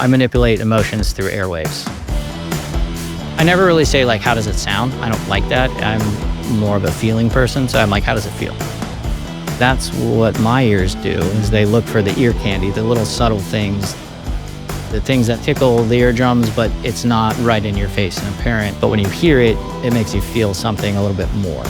I manipulate emotions through airwaves. I never really say like, how does it sound? I don't like that. I'm more of a feeling person, so I'm like, how does it feel? That's what my ears do, is they look for the ear candy, the little subtle things, the things that tickle the eardrums, but it's not right in your face and apparent. But when you hear it, it makes you feel something a little bit more.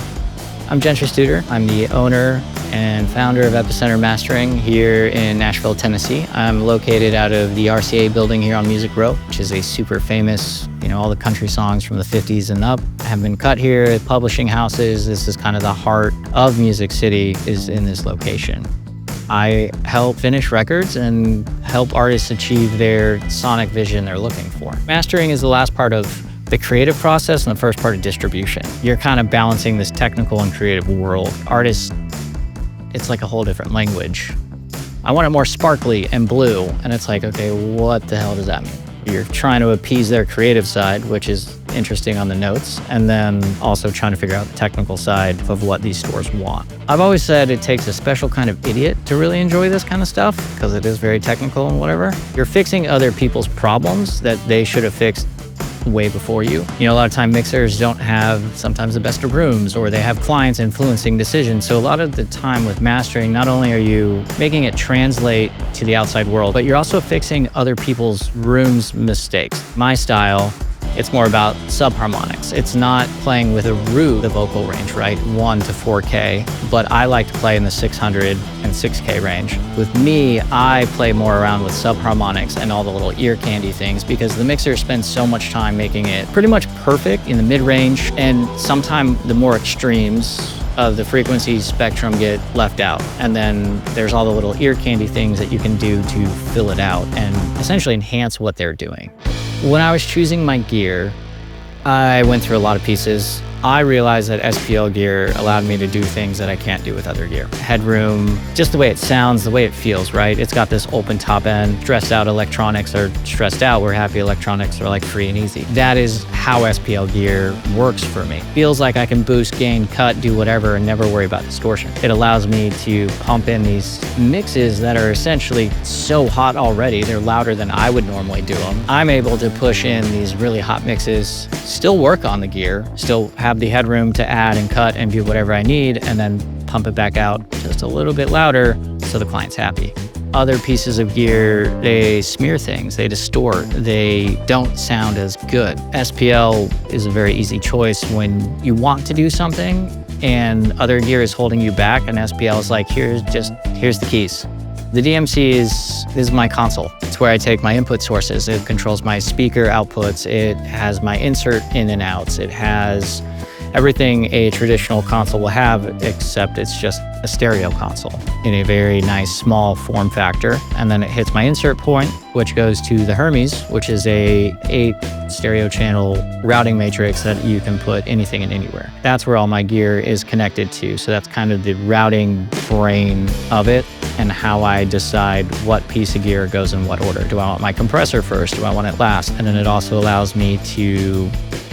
I'm Gentry Studer. I'm the owner and founder of Epicenter Mastering here in Nashville, Tennessee. I'm located out of the RCA building here on Music Row, which is a super famous, all the country songs from the 50s and up have been cut here at publishing houses. This is kind of the heart of Music City, is in this location. I help finish records and help artists achieve their sonic vision they're looking for. Mastering is the last part of the creative process and the first part of distribution. You're kind of balancing this technical and creative world. Artists, it's like a whole different language. I want it more sparkly and blue, and it's like, okay, what the hell does that mean? You're trying to appease their creative side, which is interesting on the notes, and then also trying to figure out the technical side of what these stores want. I've always said it takes a special kind of idiot to really enjoy this kind of stuff, because it is very technical and whatever. You're fixing other people's problems that they should have fixed way before you. A lot of time mixers don't have sometimes the best of rooms, or they have clients influencing decisions. So a lot of the time with mastering, not only are you making it translate to the outside world, but you're also fixing other people's rooms' mistakes. My style, it's more about subharmonics. It's not playing with a root, the vocal range, right? 1 to 4K, but I like to play in the 600 and 6K range. With me, I play more around with subharmonics and all the little ear candy things, because the mixer spends so much time making it pretty much perfect in the mid-range, and sometimes the more extremes of the frequency spectrum get left out. And then there's all the little ear candy things that you can do to fill it out and essentially enhance what they're doing. When I was choosing my gear, I went through a lot of pieces. I realized that SPL gear allowed me to do things that I can't do with other gear. Headroom, just the way it sounds, the way it feels, right? It's got this open top end. Stressed out electronics are stressed out, where happy electronics are like free and easy. That is how SPL gear works for me. Feels like I can boost, gain, cut, do whatever, and never worry about distortion. It allows me to pump in these mixes that are essentially so hot already, they're louder than I would normally do them. I'm able to push in these really hot mixes, still work on the gear, still have the headroom to add and cut and do whatever I need, and then pump it back out just a little bit louder so the client's happy. Other pieces of gear, they smear things, they distort, they don't sound as good. SPL is a very easy choice when you want to do something and other gear is holding you back, and SPL is like, here's the keys. The DMC is my console. It's where I take my input sources. It controls my speaker outputs. It has my insert in and outs. It has everything a traditional console will have, except it's just a stereo console in a very nice small form factor. And then it hits my insert point, which goes to the Hermes, which is a 8 stereo channel routing matrix that you can put anything in anywhere. That's where all my gear is connected to. So that's kind of the routing brain of it, and how I decide what piece of gear goes in what order. Do I want my compressor first? Do I want it last? And then it also allows me to,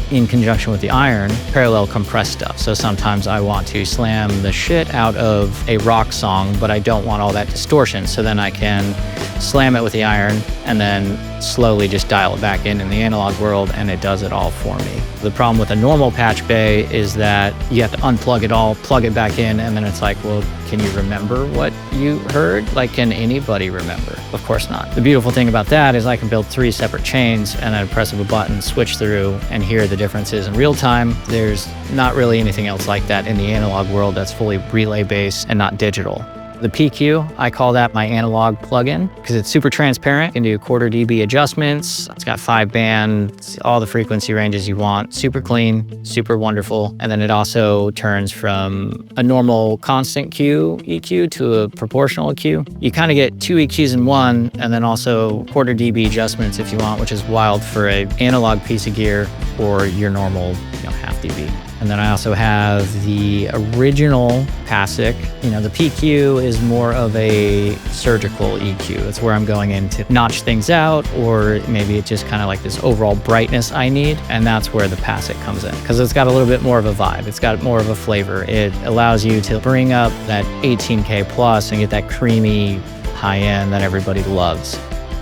in conjunction with the iron, parallel compress stuff. So sometimes I want to slam the shit out of a rock song, but I don't want all that distortion. So then I can slam it with the iron and then slowly just dial it back in the analog world, and it does it all for me. The problem with a normal patch bay is that you have to unplug it all, plug it back in, and then it's like, well, can you remember what you heard? Like, can anybody remember? Of course not. The beautiful thing about that is I can build 3 separate chains and at a press of a button, switch through and hear the differences in real time. There's not really anything else like that in the analog world that's fully relay based and not digital. The PQ, I call that my analog plugin because it's super transparent. You can do 1/4 dB adjustments. It's got 5 bands, all the frequency ranges you want. Super clean, super wonderful. And then it also turns from a normal constant Q EQ to a proportional EQ. You kind of get 2 EQs in one, and then also 1/4 dB adjustments if you want, which is wild for an analog piece of gear, or your normal, 1/2 dB. And then I also have the original PASIC. The PQ is more of a surgical EQ. It's where I'm going in to notch things out, or maybe it's just kind of like this overall brightness I need. And that's where the PASIC comes in, because it's got a little bit more of a vibe. It's got more of a flavor. It allows you to bring up that 18K plus and get that creamy high end that everybody loves.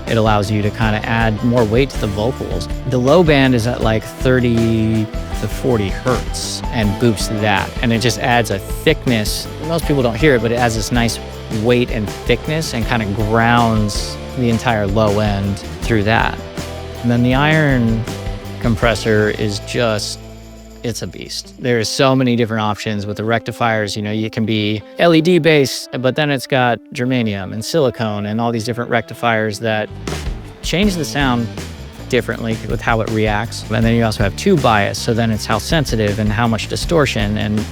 It allows you to kind of add more weight to the vocals. The low band is at like 30 to 40 hertz and boosts that. And it just adds a thickness. Most people don't hear it, but it adds this nice weight and thickness and kind of grounds the entire low end through that. And then the iron compressor is just, it's a beast. There's so many different options with the rectifiers. You know, you can be LED based, but then it's got germanium and silicone and all these different rectifiers that change the sound differently with how it reacts. And then you also have tube bias, so then it's how sensitive and how much distortion, and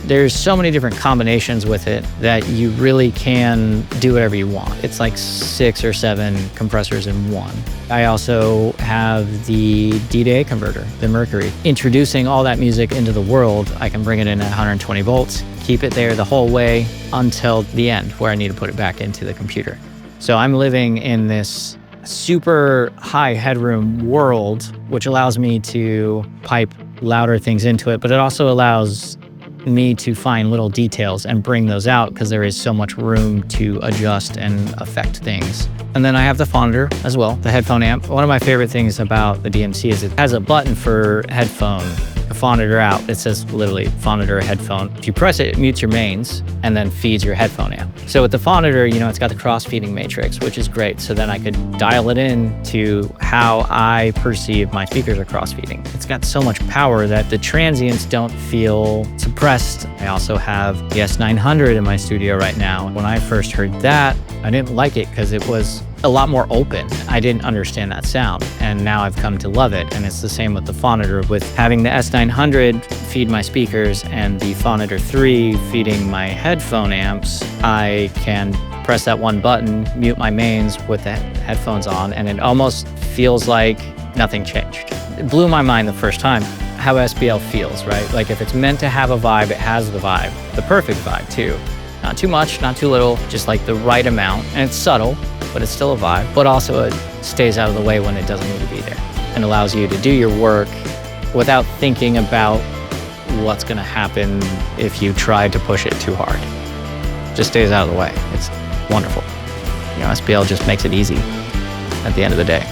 there's so many different combinations with it that you really can do whatever you want. It's like 6 or 7 compressors in one. I also have the D-to-A converter, the Mercury. Introducing all that music into the world, I can bring it in at 120 volts, keep it there the whole way until the end where I need to put it back into the computer. So I'm living in this super high headroom world, which allows me to pipe louder things into it, but it also allows me to find little details and bring those out because there is so much room to adjust and affect things. And then I have the Phonitor as well, the headphone amp. One of my favorite things about the DMC is it has a button for headphone, a Phonitor out. It says literally Phonitor headphone. If you press it, it mutes your mains and then feeds your headphone amp. So with the Phonitor, you know, it's got the cross-feeding matrix, which is great. So then I could dial it in to how I perceive my speakers are cross-feeding. It's got so much power that the transients don't feel suppressed. I also have the S900 in my studio right now. When I first heard that, I didn't like it because it was a lot more open. I didn't understand that sound, and now I've come to love it. And it's the same with the Phonitor, with having the S900 feed my speakers and the Phonitor 3 feeding my headphone amps. I can press that one button, mute my mains with the headphones on, and it almost feels like nothing changed. It blew my mind the first time how SPL feels, right? Like if it's meant to have a vibe, it has the vibe, the perfect vibe too. Not too much, not too little, just like the right amount. And it's subtle, but it's still a vibe, but also it stays out of the way when it doesn't need to be there and allows you to do your work without thinking about what's gonna happen if you try to push it too hard. Just stays out of the way. It's wonderful. You know, SPL just makes it easy at the end of the day.